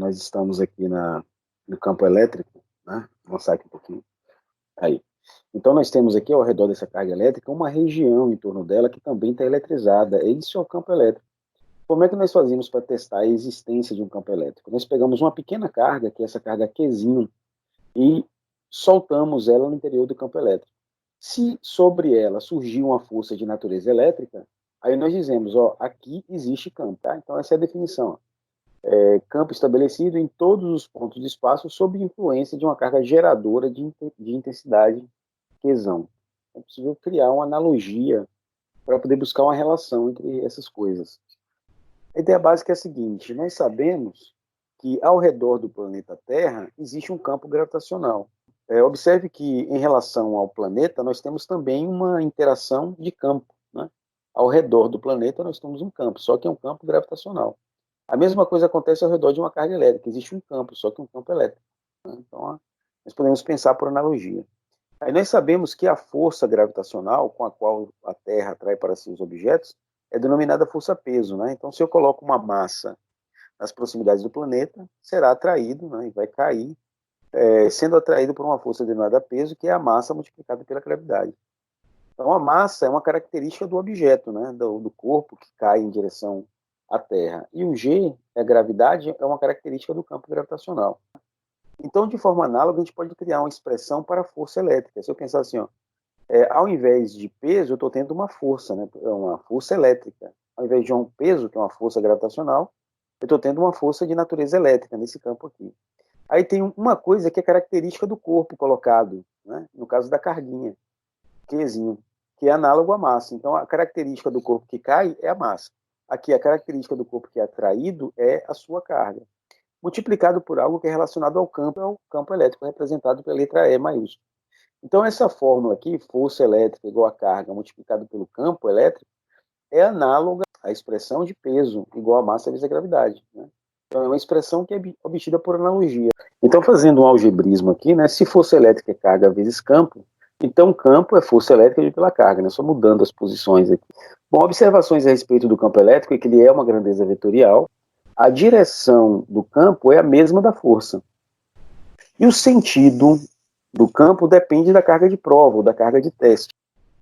nós estamos aqui no campo elétrico, né? Vou mostrar aqui um pouquinho. Aí. Então, nós temos aqui, ao redor dessa carga elétrica, uma região em torno dela que também está eletrizada. Esse é o campo elétrico. Como é que nós fazemos para testar a existência de um campo elétrico? Nós pegamos uma pequena carga, que é essa carga Qzinho, e soltamos ela no interior do campo elétrico. Se sobre ela surgir uma força de natureza elétrica, aí nós dizemos, ó, aqui existe campo, tá? Então essa é a definição. Campo estabelecido em todos os pontos do espaço sob influência de uma carga geradora de intensidade Qzão. É possível criar uma analogia para poder buscar uma relação entre essas coisas. A ideia básica é a seguinte: nós sabemos que ao redor do planeta Terra existe um campo gravitacional. Observe que, em relação ao planeta, nós temos também uma interação de campo, né? Ao redor do planeta nós temos um campo, só que é um campo gravitacional. A mesma coisa acontece ao redor de uma carga elétrica, existe um campo, só que um campo elétrico, né? Então, nós podemos pensar por analogia. Aí nós sabemos que a força gravitacional com a qual a Terra atrai para si os objetos é denominada força-peso, né? Então, se eu coloco uma massa nas proximidades do planeta, será atraído, né, e vai cair, sendo atraído por uma força denominada peso, que é a massa multiplicada pela gravidade. Então, a massa é uma característica do objeto, né, do corpo que cai em direção à Terra. E o G, a gravidade, é uma característica do campo gravitacional. Então, de forma análoga, a gente pode criar uma expressão para a força elétrica. Se eu pensar assim, ó, ao invés de peso, eu estou tendo uma força, né, uma força elétrica. Ao invés de um peso, que é uma força gravitacional, eu estou tendo uma força de natureza elétrica nesse campo aqui. Aí tem uma coisa que é característica do corpo colocado, né, no caso da carguinha, Qzinho, que é análogo à massa. Então, a característica do corpo que cai é a massa. Aqui, a característica do corpo que é atraído é a sua carga, multiplicado por algo que é relacionado ao campo elétrico, representado pela letra E maiúscula. Então, essa fórmula aqui, força elétrica igual a carga multiplicado pelo campo elétrico, é análoga à expressão de peso igual a massa vezes a gravidade, né? Então, é uma expressão que é obtida por analogia. Então, fazendo um algebrismo aqui, né, se força elétrica é carga vezes campo, então campo é força elétrica pela carga, né, só mudando as posições aqui. Bom, observações a respeito do campo elétrico é que ele é uma grandeza vetorial, a direção do campo é a mesma da força. E o sentido do campo depende da carga de prova ou da carga de teste.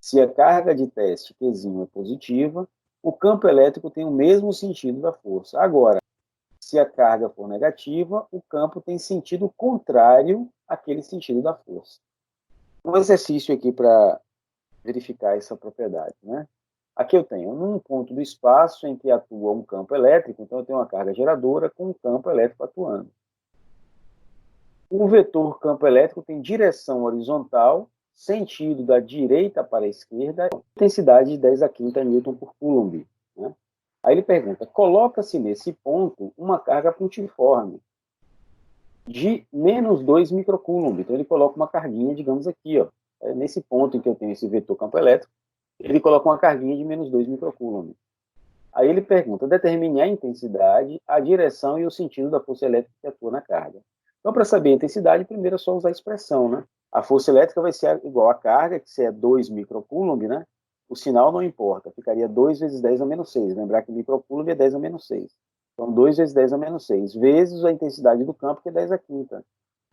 Se a carga de teste Qzinho é positiva, o campo elétrico tem o mesmo sentido da força. Agora, se a carga for negativa, o campo tem sentido contrário àquele sentido da força. Um exercício aqui para verificar essa propriedade, né? Aqui eu tenho um ponto do espaço em que atua um campo elétrico, então eu tenho uma carga geradora com um campo elétrico atuando. O vetor campo elétrico tem direção horizontal, sentido da direita para a esquerda, intensidade de 10 a quinta Newton por Coulomb, né? Aí ele pergunta, coloca-se nesse ponto uma carga pontiforme de menos 2 microcoulomb. Então ele coloca uma carguinha, digamos aqui, ó, nesse ponto em que eu tenho esse vetor campo elétrico, ele coloca uma carguinha de menos 2 microcoulomb. Aí ele pergunta, determine a intensidade, a direção e o sentido da força elétrica que atua na carga. Então, para saber a intensidade, primeiro é só usar a expressão, né? A força elétrica vai ser igual à carga, que se é 2 microcoulomb, né? O sinal não importa, ficaria 2 vezes 10 a menos 6. Lembrar que microcoulomb é 10 a menos 6. Então, 2 vezes 10 a menos 6, vezes a intensidade do campo, que é 10 a quinta.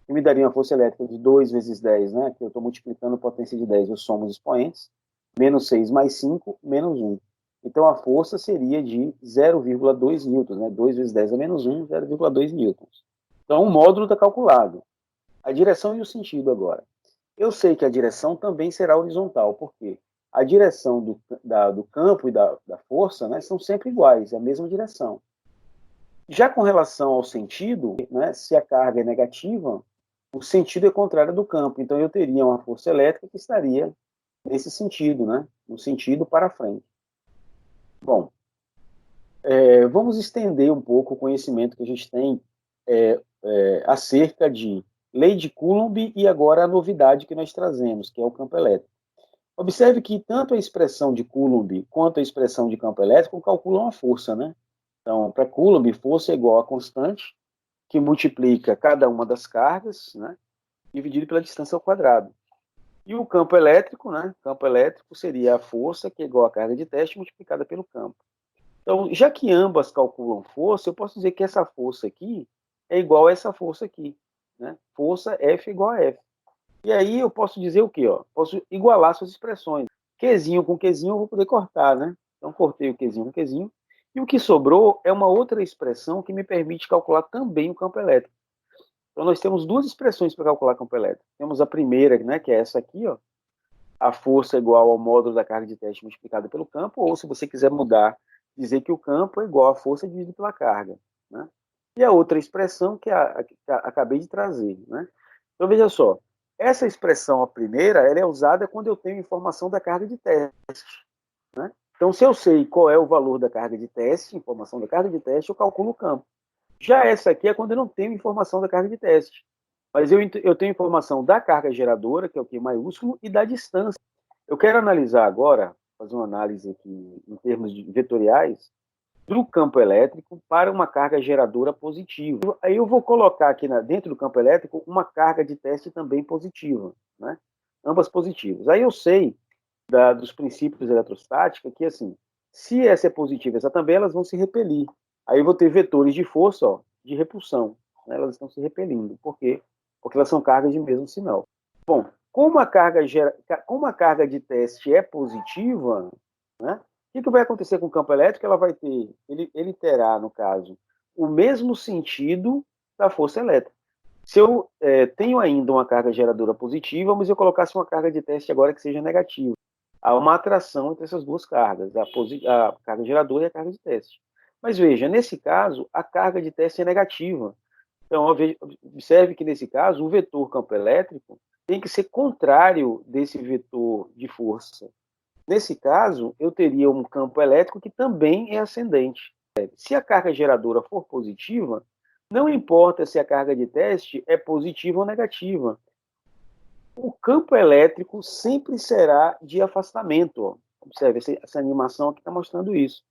Que me daria uma força elétrica de 2 vezes 10, né? Que eu estou multiplicando a potência de 10, eu somo os expoentes. Menos 6 mais 5, menos 1. Então, a força seria de 0,2 newtons, né? 2 vezes 10 a menos 1, 0,2 newtons. Então, o módulo está calculado. A direção e o sentido agora. Eu sei que a direção também será horizontal, por quê? A direção do campo e da força, né, são sempre iguais, é a mesma direção. Já com relação ao sentido, né, se a carga é negativa, o sentido é contrário do campo. Então, eu teria uma força elétrica que estaria nesse sentido, né, no sentido para frente. Bom, vamos estender um pouco o conhecimento que a gente tem acerca de lei de Coulomb e agora a novidade que nós trazemos, que é o campo elétrico. Observe que tanto a expressão de Coulomb quanto a expressão de campo elétrico calculam a força, né? Então, para Coulomb, força é igual a constante, que multiplica cada uma das cargas, né, dividido pela distância ao quadrado. E o campo elétrico, né? Campo elétrico seria a força, que é igual a carga de teste, multiplicada pelo campo. Então, já que ambas calculam força, eu posso dizer que essa força aqui é igual a essa força aqui, né? Força F igual a F. E aí eu posso dizer o quê? Ó? Posso igualar suas expressões. Qzinho com Qzinho eu vou poder cortar, né? Então cortei o Qzinho com Qzinho. E o que sobrou é uma outra expressão que me permite calcular também o campo elétrico. Então nós temos duas expressões para calcular campo elétrico. Temos a primeira, né, que é essa aqui, ó, a força é igual ao módulo da carga de teste multiplicada pelo campo, ou se você quiser mudar, dizer que o campo é igual à força dividido pela carga, né? E a outra expressão que acabei de trazer, né? Então veja só, essa expressão, a primeira, ela é usada quando eu tenho informação da carga de teste, né? Então se eu sei qual é o valor da carga de teste, informação da carga de teste, eu calculo o campo. Já essa aqui é quando eu não tenho informação da carga de teste. Mas eu tenho informação da carga geradora, que é o Q maiúsculo, e da distância. Eu quero analisar agora, fazer uma análise aqui em termos de vetoriais, do campo elétrico para uma carga geradora positiva. Aí eu vou colocar aqui dentro do campo elétrico uma carga de teste também positiva, né? Ambas positivas. Aí eu sei dos princípios da eletrostática que, assim, se essa é positiva, essa também, elas vão se repelir. Aí eu vou ter vetores de força, ó, de repulsão, né? Elas estão se repelindo. Por quê? Porque elas são cargas de mesmo sinal. Bom, como a carga de teste é positiva, né? O que vai acontecer com o campo elétrico? Ele terá, no caso, o mesmo sentido da força elétrica. Se eu tenho ainda uma carga geradora positiva, mas eu colocasse uma carga de teste agora que seja negativa, há uma atração entre essas duas cargas, a carga geradora e a carga de teste. Mas veja, nesse caso, a carga de teste é negativa. Então, observe que nesse caso, o vetor campo elétrico tem que ser contrário desse vetor de força. Nesse caso, eu teria um campo elétrico que também é ascendente. Se a carga geradora for positiva, não importa se a carga de teste é positiva ou negativa. O campo elétrico sempre será de afastamento. Ó. Observe, essa animação aqui está mostrando isso.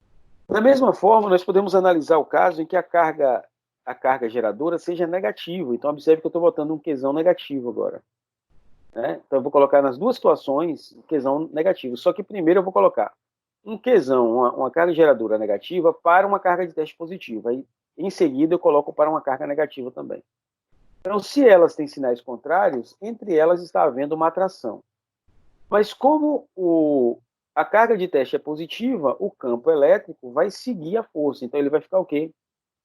Da mesma forma, nós podemos analisar o caso em que a carga geradora seja negativa. Então, observe que eu estou botando um Qzão negativo agora. Né? Então, eu vou colocar nas duas situações um Qzão negativo. Só que primeiro eu vou colocar um Qzão, uma carga geradora negativa, para uma carga de teste positiva. Aí, em seguida, eu coloco para uma carga negativa também. Então, se elas têm sinais contrários, entre elas está havendo uma atração. Mas como a carga de teste é positiva, o campo elétrico vai seguir a força. Então, ele vai ficar o quê?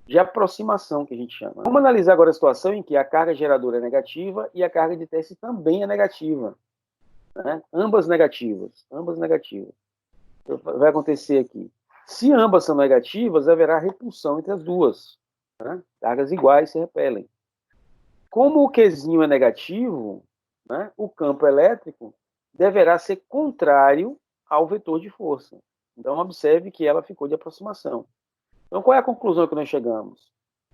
De aproximação, que a gente chama. Vamos analisar agora a situação em que a carga geradora é negativa e a carga de teste também é negativa. Né? Ambas negativas. Ambas negativas. Vai acontecer aqui. Se ambas são negativas, haverá repulsão entre as duas. Né? Cargas iguais se repelem. Como o Qzinho é negativo, né, o campo elétrico deverá ser contrário ao vetor de força. Então, observe que ela ficou de aproximação. Então, qual é a conclusão que nós chegamos?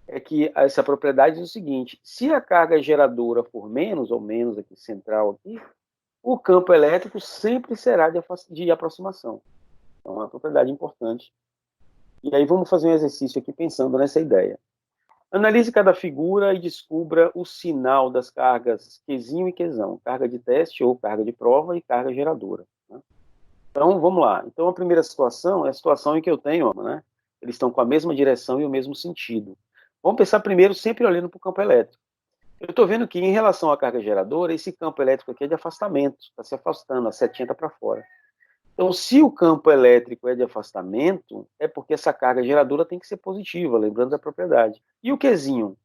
É que essa propriedade diz o seguinte: se a carga geradora for menos, ou menos aqui, central aqui, o campo elétrico sempre será de aproximação. Então, é uma propriedade importante. E aí vamos fazer um exercício aqui pensando nessa ideia. Analise cada figura e descubra o sinal das cargas Qzinho e Qzão, carga de teste ou carga de prova e carga geradora. Né? Então, vamos lá. Então, a primeira situação é a situação em que eu tenho, né, eles estão com a mesma direção e o mesmo sentido. Vamos pensar primeiro sempre olhando para o campo elétrico. Eu estou vendo que, em relação à carga geradora, esse campo elétrico aqui é de afastamento, está se afastando, a setinha está para fora. Então, se o campo elétrico é de afastamento, é porque essa carga geradora tem que ser positiva, lembrando da propriedade. E o Qzinho?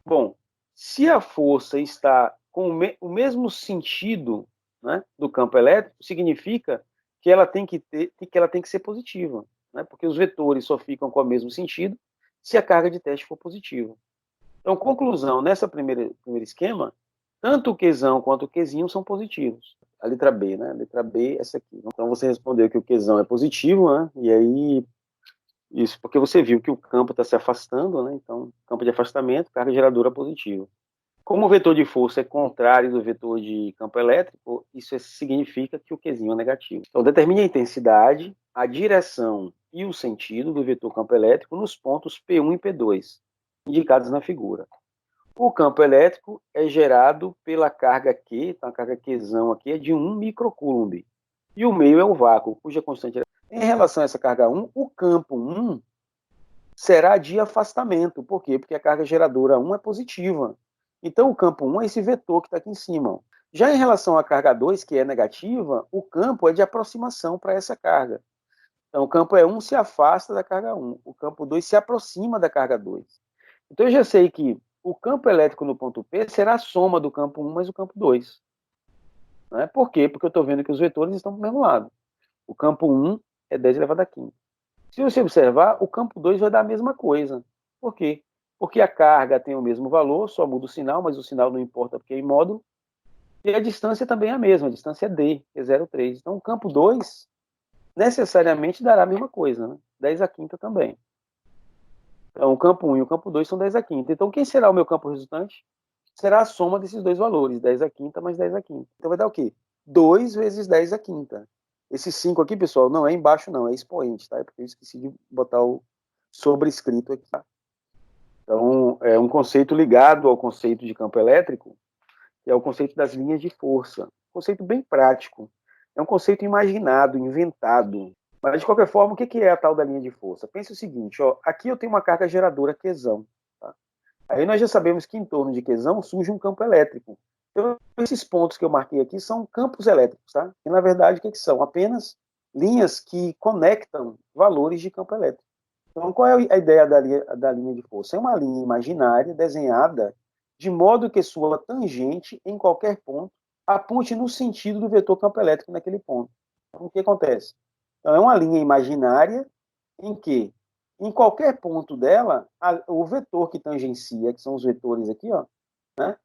Bom, se a força está com o mesmo sentido, né, do campo elétrico, significa que ela tem que ser positiva, né, porque os vetores só ficam com o mesmo sentido se a carga de teste for positiva. Então, conclusão, nessa primeiro esquema, tanto o Qzão quanto o Qzinho são positivos. A letra B, né? A letra B, essa aqui. Então, você respondeu que o Qzão é positivo, né? E aí, isso porque você viu que o campo está se afastando, né? Então, campo de afastamento, carga geradora positiva. Como o vetor de força é contrário do vetor de campo elétrico, isso significa que o Qzinho é negativo. Então, determine a intensidade, a direção e o sentido do vetor campo elétrico nos pontos P1 e P2, indicados na figura. O campo elétrico é gerado pela carga Q, então a carga Qzão aqui é de 1 microcoulomb. E o meio é o vácuo, cuja constante... Em relação a essa carga 1, o campo 1 será de afastamento. Por quê? Porque a carga geradora 1 é positiva. Então, o campo 1 é esse vetor que está aqui em cima. Já em relação à carga 2, que é negativa, o campo é de aproximação para essa carga. Então, o campo 1 se afasta da carga 1, o campo 2 se aproxima da carga 2. Então, eu já sei que o campo elétrico no ponto P será a soma do campo 1 mais o campo 2. Né? Por quê? Porque eu estou vendo que os vetores estão para o mesmo lado. O campo 1 é 10 elevado a 15. Se você observar, o campo 2 vai dar a mesma coisa. Por quê? Porque a carga tem o mesmo valor, só muda o sinal, mas o sinal não importa porque é em módulo. E a distância também é a mesma, a distância é D, que é 0,3. Então, o campo 2 necessariamente dará a mesma coisa, né? 10 a quinta também. Então, o campo 1 e o campo 2 são 10 a quinta. Então, quem será o meu campo resultante? Será a soma desses dois valores, 10 a quinta mais 10 a quinta. Então, vai dar o quê? 2 vezes 10 a quinta. Esse 5 aqui, pessoal, não é embaixo, não, é expoente, tá? É porque eu esqueci de botar o sobrescrito aqui. Tá? Então, é um conceito ligado ao conceito de campo elétrico, que é o conceito das linhas de força. Um conceito bem prático. É um conceito imaginado, inventado. Mas, de qualquer forma, o que é a tal da linha de força? Pense o seguinte, ó, aqui eu tenho uma carga geradora Qzão. Tá? Aí nós já sabemos que em torno de Qzão surge um campo elétrico. Então, esses pontos que eu marquei aqui são campos elétricos. Tá? E, na verdade, o que são? Apenas linhas que conectam valores de campo elétrico. Então, qual é a ideia da linha de força? É uma linha imaginária desenhada de modo que sua tangente em qualquer ponto aponte no sentido do vetor campo elétrico naquele ponto. Então, o que acontece? Então, é uma linha imaginária em que, em qualquer ponto dela, o vetor que tangencia, que são os vetores aqui, ó, né,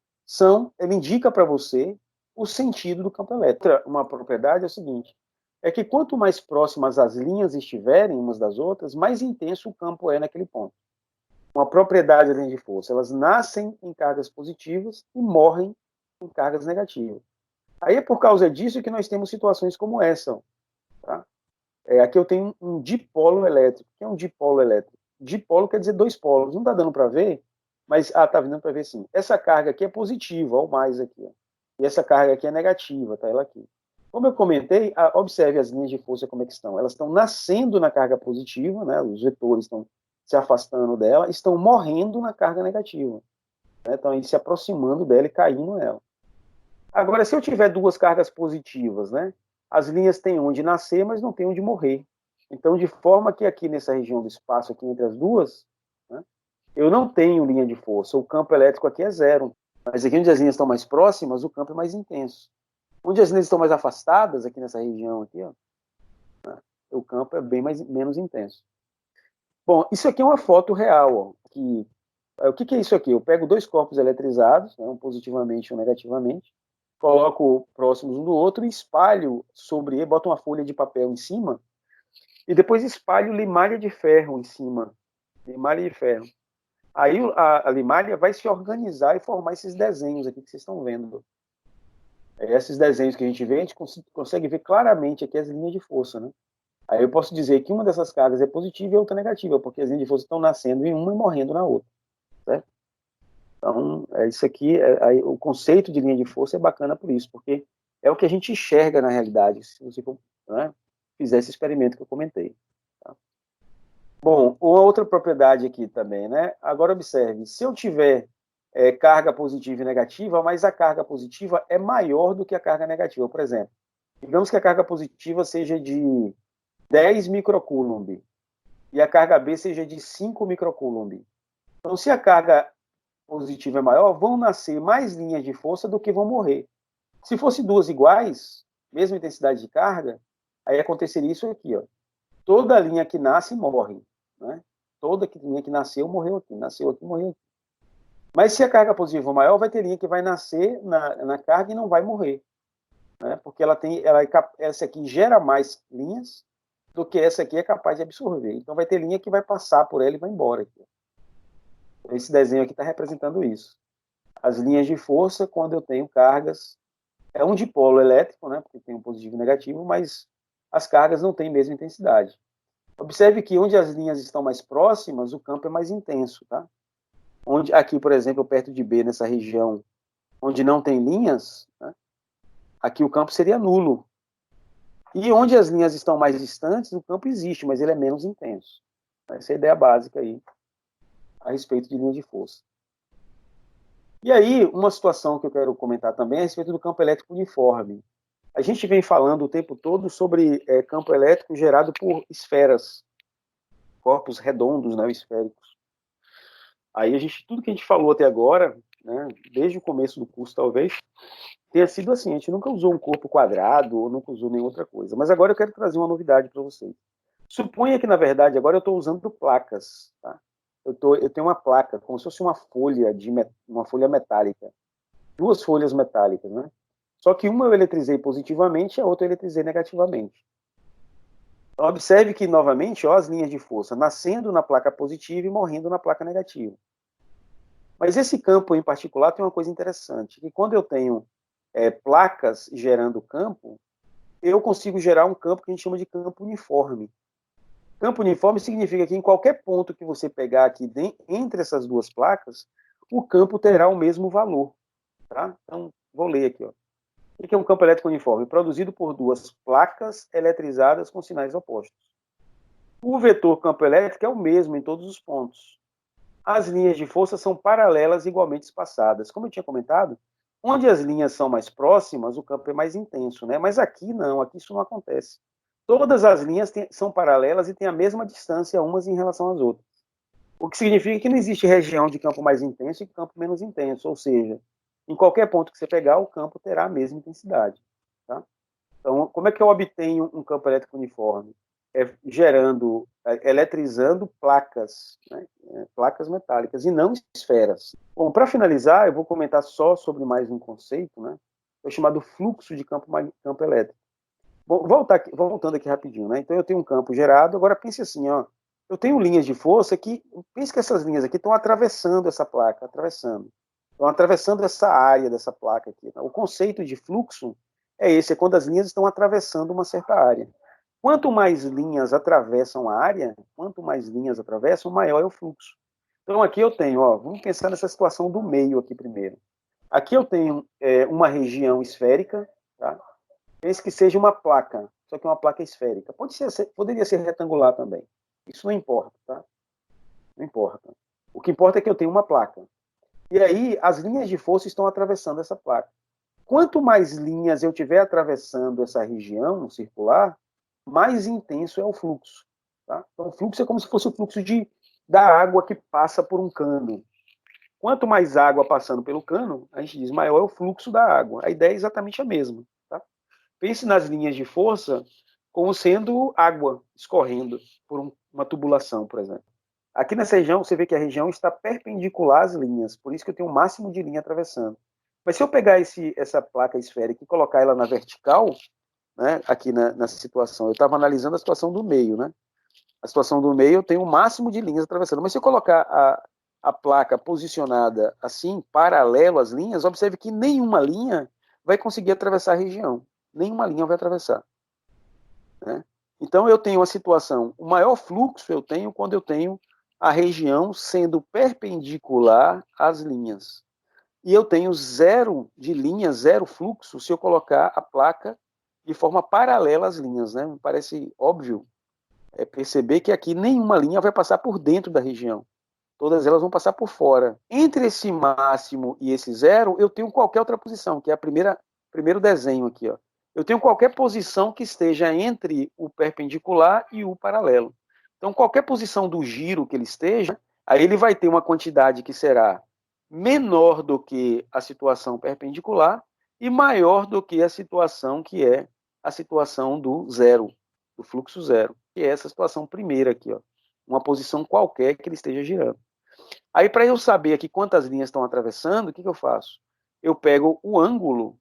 ele indica para você o sentido do campo elétrico. Uma propriedade é o seguinte, é que quanto mais próximas as linhas estiverem umas das outras, mais intenso o campo é naquele ponto. Uma propriedade da linha de força, elas nascem em cargas positivas e morrem em cargas negativas. Aí é por causa disso que nós temos situações como essa. Tá? Aqui eu tenho um dipolo elétrico. O que é um dipolo elétrico? Dipolo quer dizer dois polos. Não está dando para ver, mas está dando para ver sim. Essa carga aqui é positiva, ou mais aqui. Ó. E essa carga aqui é negativa, está ela aqui. Como eu comentei, observe as linhas de força como é que estão. Elas estão nascendo na carga positiva, né? Os vetores estão se afastando dela, estão morrendo na carga negativa. Né? Estão aí se aproximando dela e caindo nela. Agora, se eu tiver duas cargas positivas, né? As linhas têm onde nascer, mas não têm onde morrer. Então, de forma que aqui nessa região do espaço, aqui entre as duas, né, eu não tenho linha de força. O campo elétrico aqui é zero. Mas aqui onde as linhas estão mais próximas, o campo é mais intenso. Onde as linhas estão mais afastadas, aqui nessa região aqui, ó, né, o campo é bem menos intenso. Bom, isso aqui é uma foto real. Ó, o que é isso aqui? Eu pego dois corpos eletrizados, né, um positivamente e um negativamente, coloco próximos um do outro e espalho sobre ele, boto uma folha de papel em cima e depois espalho limalha de ferro em cima. Limalha de ferro. Aí a limalha vai se organizar e formar esses desenhos aqui que vocês estão vendo. Esses desenhos que a gente vê, a gente consegue ver claramente aqui as linhas de força, né? Aí eu posso dizer que uma dessas cargas é positiva e a outra negativa, porque as linhas de força estão nascendo em uma e morrendo na outra, certo? Então, isso aqui, o conceito de linha de força é bacana por isso, porque é o que a gente enxerga na realidade, se você né, fizer esse experimento que eu comentei. Tá? Bom, uma outra propriedade aqui também, né? Agora observe, se eu tiver carga positiva e negativa, mas a carga positiva é maior do que a carga negativa, por exemplo. Digamos que a carga positiva seja de 10 microcoulomb e a carga B seja de 5 microcoulomb. Então, se a carga positiva é maior, vão nascer mais linhas de força do que vão morrer. Se fosse duas iguais, mesma intensidade de carga, aí aconteceria isso aqui, ó. Toda linha que nasce morre, né? Toda linha que nasceu morreu aqui, nasceu aqui, morreu aqui. Mas se a carga positiva for maior, vai ter linha que vai nascer na carga e não vai morrer, né? Porque essa aqui gera mais linhas do que essa aqui é capaz de absorver. Então vai ter linha que vai passar por ela e vai embora aqui. Esse desenho aqui está representando isso. As linhas de força, quando eu tenho cargas, é um dipolo elétrico, né, porque tem um positivo e negativo, mas as cargas não têm a mesma intensidade. Observe que onde as linhas estão mais próximas, o campo é mais intenso. Tá? Aqui, por exemplo, perto de B, nessa região onde não tem linhas, né, aqui o campo seria nulo. E onde as linhas estão mais distantes, o campo existe, mas ele é menos intenso. Essa é a ideia básica aí, a respeito de linha de força. E aí, uma situação que eu quero comentar também é a respeito do campo elétrico uniforme. A gente vem falando o tempo todo sobre campo elétrico gerado por esferas, corpos redondos, né, esféricos. Aí tudo que a gente falou até agora, né, desde o começo do curso talvez, tenha sido assim, a gente nunca usou um corpo quadrado ou nunca usou nenhuma outra coisa. Mas agora eu quero trazer uma novidade para vocês. Suponha que, na verdade, agora eu estou usando placas. Tá? Eu tenho uma placa, como se fosse uma folha metálica. Duas folhas metálicas, né? Só que uma eu eletrizei positivamente e a outra eu eletrizei negativamente. Então, observe que, novamente, ó, as linhas de força nascendo na placa positiva e morrendo na placa negativa. Mas esse campo em particular tem uma coisa interessante, que quando eu tenho placas gerando campo, eu consigo gerar um campo que a gente chama de campo uniforme. Campo uniforme significa que em qualquer ponto que você pegar aqui entre essas duas placas, o campo terá o mesmo valor. Tá? Então, vou ler aqui. Ó. O que é um campo elétrico uniforme? Produzido por duas placas eletrizadas com sinais opostos. O vetor campo elétrico é o mesmo em todos os pontos. As linhas de força são paralelas e igualmente espaçadas. Como eu tinha comentado, onde as linhas são mais próximas, o campo é mais intenso, né? Mas aqui não, aqui isso não acontece. Todas as linhas são paralelas e têm a mesma distância umas em relação às outras. O que significa que não existe região de campo mais intenso e campo menos intenso, ou seja, em qualquer ponto que você pegar, o campo terá a mesma intensidade. Tá? Então, como é que eu obtenho um campo elétrico uniforme? Eletrizando placas, né? Placas metálicas e não esferas. Bom, para finalizar, eu vou comentar só sobre mais um conceito, né? É chamado fluxo de campo elétrico. Bom, voltando aqui rapidinho, né? Então eu tenho um campo gerado, agora pense assim, ó, eu tenho linhas de força que, pense que essas linhas aqui estão atravessando essa placa, estão atravessando essa área dessa placa aqui. O conceito de fluxo é esse, é quando as linhas estão atravessando uma certa área. Quanto mais linhas atravessam a área, quanto mais linhas atravessam, maior é o fluxo. Então aqui eu tenho, ó, vamos pensar nessa situação do meio aqui primeiro. Aqui eu tenho uma região esférica, tá? Pense que seja uma placa, só que uma placa esférica. Poderia ser retangular também. Isso não importa, tá? Não importa. O que importa é que eu tenho uma placa. E aí, as linhas de força estão atravessando essa placa. Quanto mais linhas eu tiver atravessando essa região circular, mais intenso é o fluxo. Tá? Então, o fluxo é como se fosse o fluxo da água que passa por um cano. Quanto mais água passando pelo cano, a gente diz maior é o fluxo da água. A ideia é exatamente a mesma. Tá? Pense nas linhas de força como sendo água escorrendo por uma tubulação, por exemplo. Aqui nessa região, você vê que a região está perpendicular às linhas, por isso que eu tenho o máximo de linha atravessando. Mas se eu pegar essa placa esférica e colocar ela na vertical, né, aqui nessa situação, eu estava analisando a situação do meio, né? A situação do meio eu tenho o máximo de linhas atravessando. Mas se eu colocar a placa posicionada assim, paralelo às linhas, observe que nenhuma linha vai conseguir atravessar a região. Nenhuma linha vai atravessar. Né? Então eu tenho uma situação, o maior fluxo eu tenho quando eu tenho a região sendo perpendicular às linhas. E eu tenho zero de linha, zero fluxo, se eu colocar a placa de forma paralela às linhas. Né? Me parece óbvio perceber que aqui nenhuma linha vai passar por dentro da região. Todas elas vão passar por fora. Entre esse máximo e esse zero, eu tenho qualquer outra posição, que é primeiro desenho aqui. Ó. Eu tenho qualquer posição que esteja entre o perpendicular e o paralelo. Então, qualquer posição do giro que ele esteja, aí ele vai ter uma quantidade que será menor do que a situação perpendicular e maior do que a situação que é a situação do zero, do fluxo zero, que é essa situação primeira aqui, ó, uma posição qualquer que ele esteja girando. Aí, para eu saber aqui quantas linhas estão atravessando, o que eu faço? Eu pego o ângulo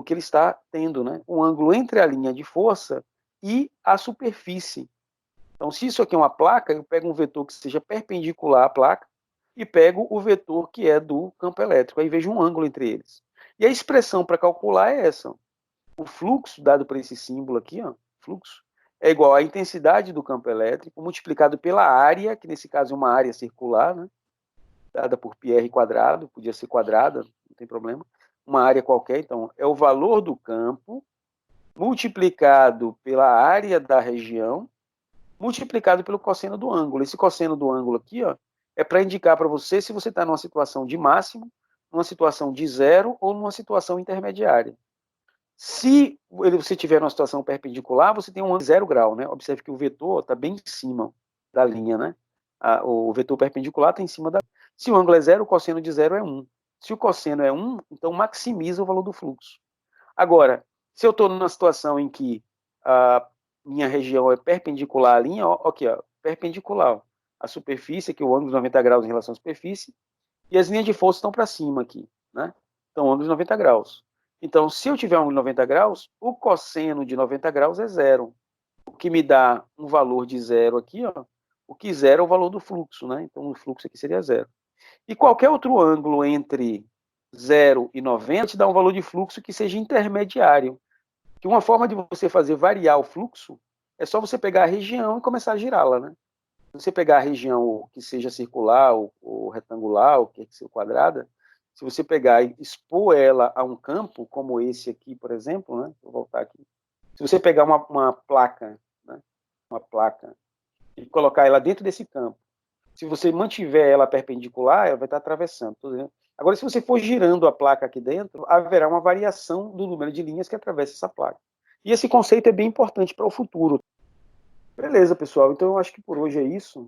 que ele está tendo, né? O ângulo entre a linha de força e a superfície. Então, se isso aqui é uma placa, eu pego um vetor que seja perpendicular à placa e pego o vetor que é do campo elétrico. Aí vejo um ângulo entre eles. E a expressão para calcular é essa. O fluxo, dado por esse símbolo aqui, ó, fluxo, é igual à intensidade do campo elétrico multiplicado pela área, que nesse caso é uma área circular, né, dada por πr quadrado, podia ser quadrada, não tem problema, uma área qualquer, então é o valor do campo multiplicado pela área da região multiplicado pelo cosseno do ângulo. Esse cosseno do ângulo aqui, ó, é para indicar para você se você está numa situação de máximo, numa situação de zero ou numa situação intermediária. Se você tiver numa situação perpendicular, você tem um ângulo de 0 grau, né? Observe que o vetor está bem em cima da linha, né? O vetor perpendicular está em cima da. Se o ângulo é zero, o cosseno de zero é 1. Se o cosseno é 1, então maximiza o valor do fluxo. Agora, se eu estou numa situação em que a minha região é perpendicular à linha, ó, aqui, ó, perpendicular à superfície, aqui o ângulo de 90 graus em relação à superfície, e as linhas de força estão para cima aqui, né? Então, ângulo de 90 graus. Então, se eu tiver um ângulo de 90 graus, o cosseno de 90 graus é zero, o que me dá um valor de zero aqui, ó, o que zero é o valor do fluxo, né? Então, o fluxo aqui seria zero. E qualquer outro ângulo entre 0 e 90 te dá um valor de fluxo que seja intermediário. Que uma forma de você fazer variar o fluxo é só você pegar a região e começar a girá-la, né? Se você pegar a região que seja circular ou retangular, ou que seja quadrada, se você pegar e expor ela a um campo, como esse aqui, por exemplo, né? Vou voltar aqui. Se você pegar uma placa, né? Uma placa, e colocar ela dentro desse campo, se você mantiver ela perpendicular, ela vai estar atravessando. Agora, se você for girando a placa aqui dentro, haverá uma variação do número de linhas que atravessa essa placa. E esse conceito é bem importante para o futuro. Beleza, pessoal. Então, eu acho que por hoje é isso.